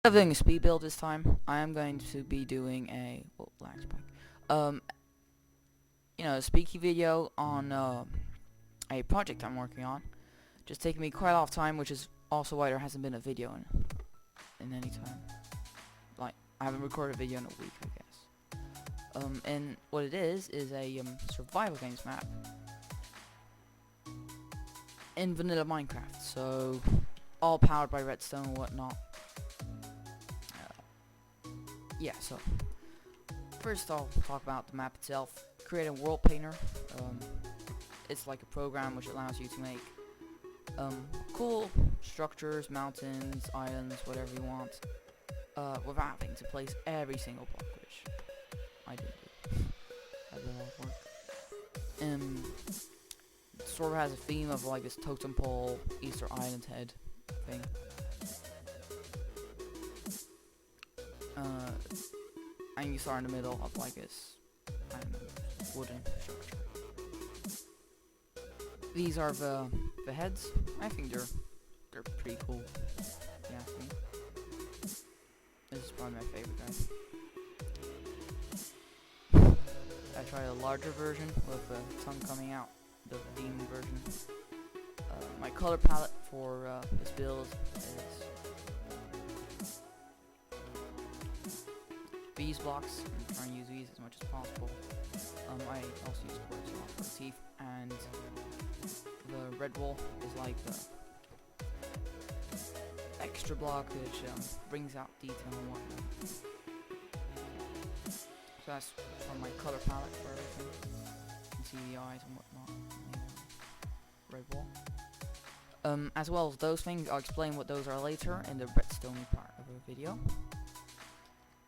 Instead of doing a speed build this time, I am going to be doing a lag spike. Um, a speaky video on a project I'm working on. Just taking me quite a lot of time, which is also why there hasn't been a video in any time. Like, I haven't recorded a video in a week, I guess. And what it is a survival games map in vanilla Minecraft. So all powered by redstone and whatnot. Yeah, so first I'll talk about the map itself. Create a world painter. It's like a program which allows you to make cool structures, mountains, islands, whatever you want, without having to place every single block, which I did do. That did a lot of work. It sort of has a theme of like this totem pole, Easter Island head thing. And you start in the middle of like this, I don't know, wooden structure. These are the heads. I think they're pretty cool. Yeah, I think this is probably my favorite guy. I tried a larger version with the tongue coming out, the demon version. My color palette for this build is these blocks. I'm trying to use these as much as possible. I also use quartz for the teeth, and the red wool is like the extra block which brings out detail and whatnot. So that's from my color palette for everything. You can see the eyes and whatnot. Red wool. As well as those things, I'll explain what those are later in the redstone part of the video.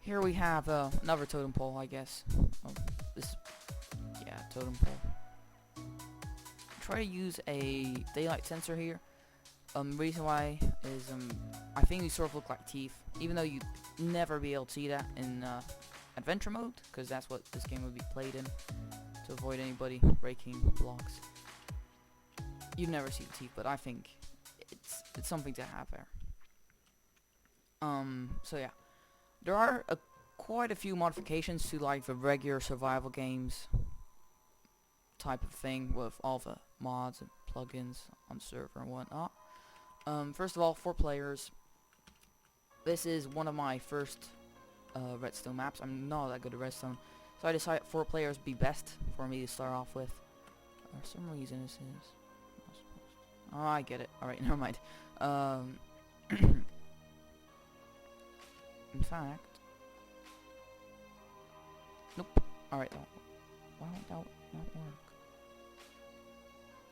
Here we have another totem pole, I guess. Totem pole. Try to use a daylight sensor here. Reason why is I think these sort of look like teeth, even though you'd never be able to see that in adventure mode, because that's what this game would be played in, to avoid anybody breaking blocks. You'd never see the teeth, but I think it's something to have there. So yeah. There are quite a few modifications to like the regular survival games type of thing with all the mods and plugins on the server and whatnot. First of all, 4 players. This is one of my first redstone maps. I'm not that good at redstone, so I decided 4 players would be best for me to start off with. For some reason this is... Oh, I get it. Alright, never mind. In fact, nope. Alright, why won't that not work?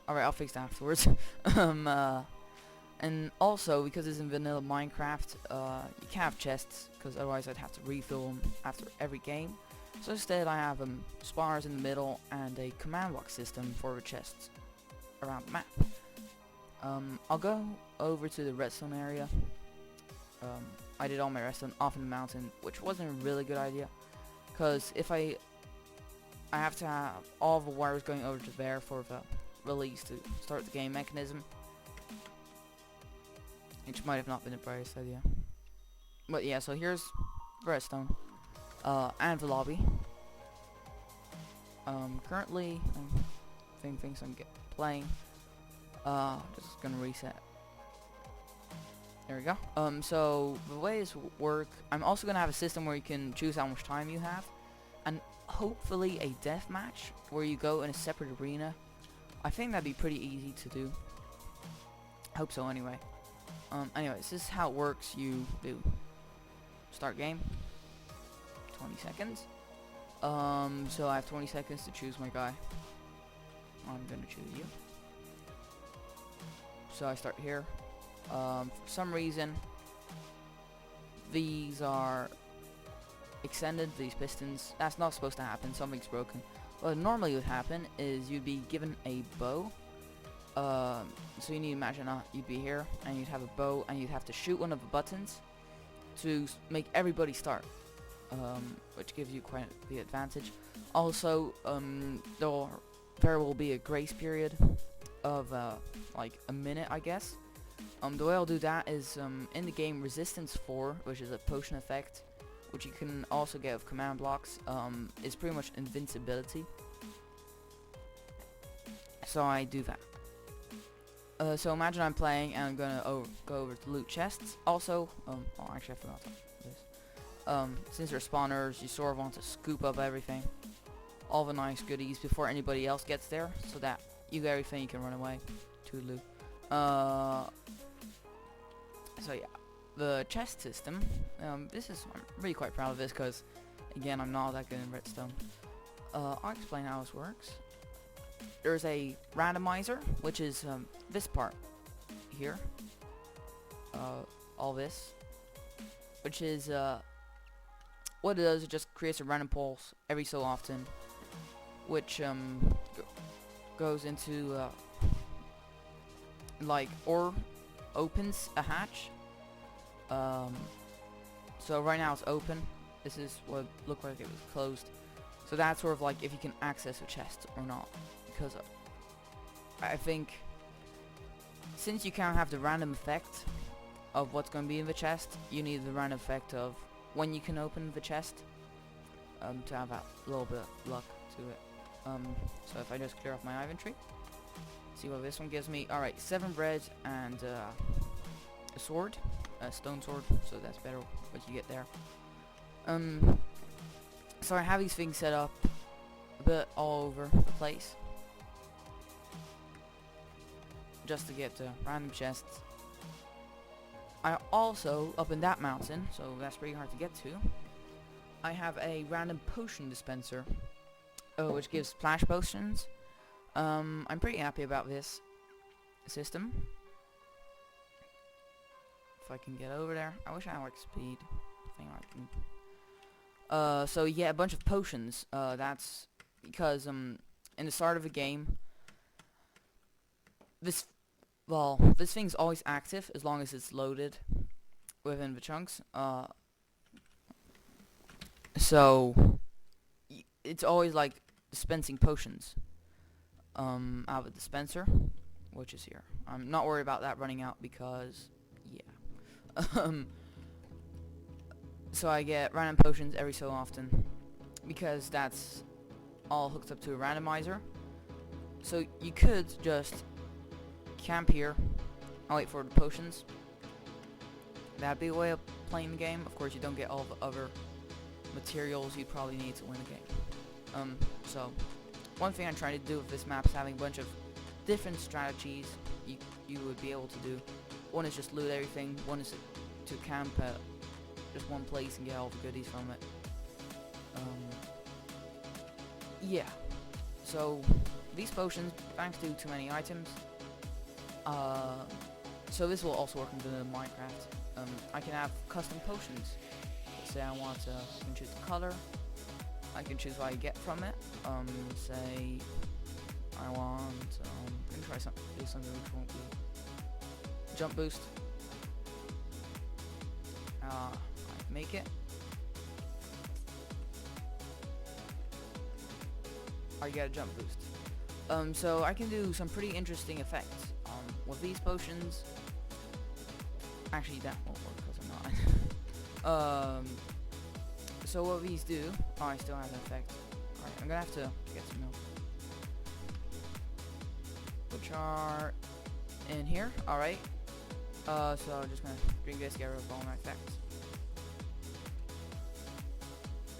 Alright, I'll fix that afterwards. And also, because it's in vanilla Minecraft, you can't have chests, because otherwise I'd have to refill them after every game. So instead I have spawners in the middle and a command block system for the chests around the map. I'll go over to the redstone area. I did all my redstone off in the mountain, which wasn't a really good idea, because if I have to have all the wires going over to there for the release to start the game mechanism, which might have not been the brightest idea. But yeah, so here's redstone and the lobby. Currently, things I'm playing. Just gonna reset. There we go. So the way this will work, I'm also gonna have a system where you can choose how much time you have, and hopefully a death match where you go in a separate arena. I think that'd be pretty easy to do. Hope so anyway. Anyways, this is how it works. You do start game. 20 seconds. So I have 20 seconds to choose my guy. I'm gonna choose you. So I start here. For some reason, these are extended, these pistons. That's not supposed to happen, something's broken. What normally would happen is you'd be given a bow. So you need to imagine you'd be here, and you'd have a bow, and you'd have to shoot one of the buttons to make everybody start, which gives you quite the advantage. Also, there will be a grace period of like a minute, I guess, The way I'll do that is in the game Resistance 4, which is a potion effect, which you can also get with command blocks, is pretty much invincibility. So I do that. So imagine I'm playing and I'm gonna go over to loot chests. Also, oh actually I forgot this. Since they're spawners, you sort of want to scoop up everything, all the nice goodies before anybody else gets there, so that you get everything you can run away to loot. So yeah, the chest system. I'm really quite proud of this because, again, I'm not that good in redstone. I'll explain how this works. There's a randomizer, which is this part here. All this, which is what it does. It just creates a random pulse every so often, which goes into or opens a hatch. So right now it's open. This is what it looked like it was closed. So that's sort of like if you can access a chest or not. Because I think since you can't have the random effect of what's going to be in the chest, you need the random effect of when you can open the chest to have that little bit of luck to it. So if I just clear off my inventory, see what this one gives me. Alright, 7 bread and a sword, a stone sword, so that's better what you get there. So I have these things set up a bit all over the place, just to get random chests. I also, up in that mountain, so that's pretty hard to get to, I have a random potion dispenser, which gives splash potions. I'm pretty happy about this system. If I can get over there. I wish I had like speed. So yeah, a bunch of potions. That's because in the start of a game, this thing's always active as long as it's loaded within the chunks. So it's always like dispensing potions out of the dispenser, which is here. I'm not worried about that running out because yeah. So I get random potions every so often because that's all hooked up to a randomizer. So you could just camp here and wait for the potions. That'd be a way of playing the game. Of course, you don't get all the other materials you probably need to win the game. So one thing I'm trying to do with this map is having a bunch of different strategies you would be able to do. One is just loot everything. One is to camp at just one place and get all the goodies from it. Yeah. So these potions, thanks to too many items. So this will also work in Minecraft. I can have custom potions. Let's say I want to, I can choose the color. I can choose what I get from it. Say I want, I can try do something which won't be jump boost. I make it. I get a jump boost. So I can do some pretty interesting effects with these potions. Actually, that won't work because I'm not. So what these do? Oh, I still have an effect. Alright, I'm gonna have to get some milk, which are in here. Alright. So I'm just gonna drink this, get rid of all my effects.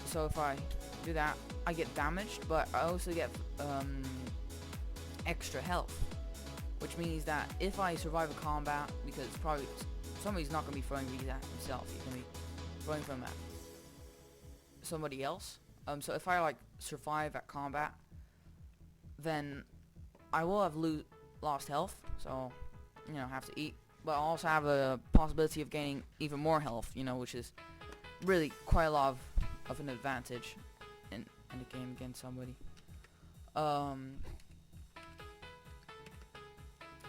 So if I do that, I get damaged, but I also get extra health, which means that if I survive a combat, because it's probably somebody's not gonna be throwing these at himself, he's gonna be throwing them at somebody else. So if I like survive at combat, then I will have lost health, so you know, have to eat, but I'll also have a possibility of gaining even more health, you know, which is really quite a lot of an advantage in the game against somebody.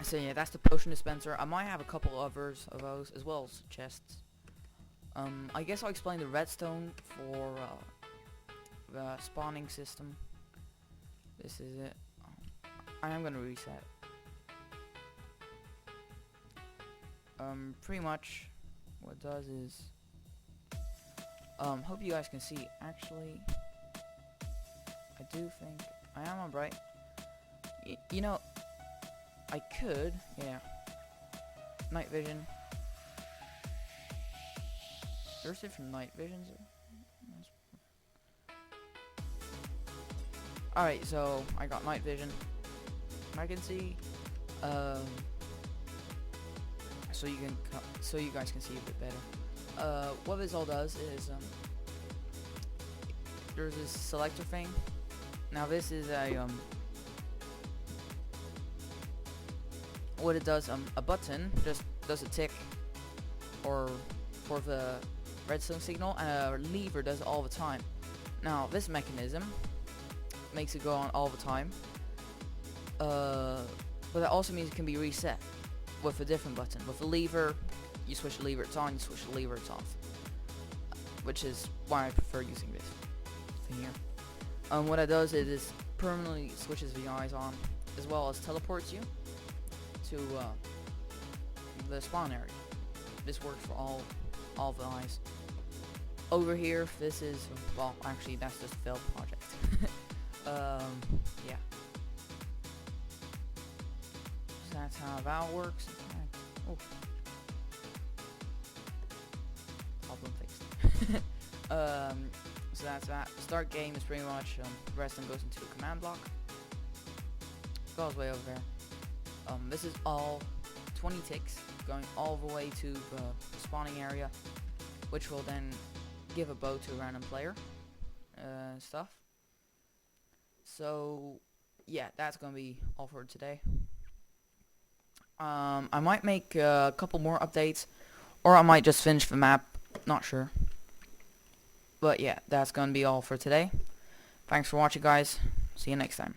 So yeah, that's the potion dispenser. I might have a couple others of those as well as chests. I guess I'll explain the redstone for the spawning system. This is it. I am gonna reset. pretty much what it does is, hope you guys can see. Actually, I do think I am on bright. You know, I could, yeah. Night vision. There's different night visions. Alright, so I got night vision. I can see, so you guys can see a bit better. What this all does is, there's this selector thing. Now this is a, what it does, a button just does a tick, or for the redstone signal, and a lever does it all the time. Now this mechanism makes it go on all the time, but that also means it can be reset with a different button. With a lever, you switch the lever, it's on, you switch the lever, it's off, which is why I prefer using this thing here. What it does is it permanently switches the eyes on, as well as teleports you to the spawn area. This works for all the eyes. Over here, this is, well, actually that's just a failed project. Yeah. So that's how that works. Oh. Problem fixed. So that's that. Start game is pretty much, redstone goes into a command block. Goes way over there. This is all 20 ticks going all the way to the spawning area, which will then give a bow to a random player, stuff. So yeah, that's gonna be all for today. I might make a couple more updates, or I might just finish the map, not sure. But yeah, that's gonna be all for today. Thanks for watching, guys. See you next time.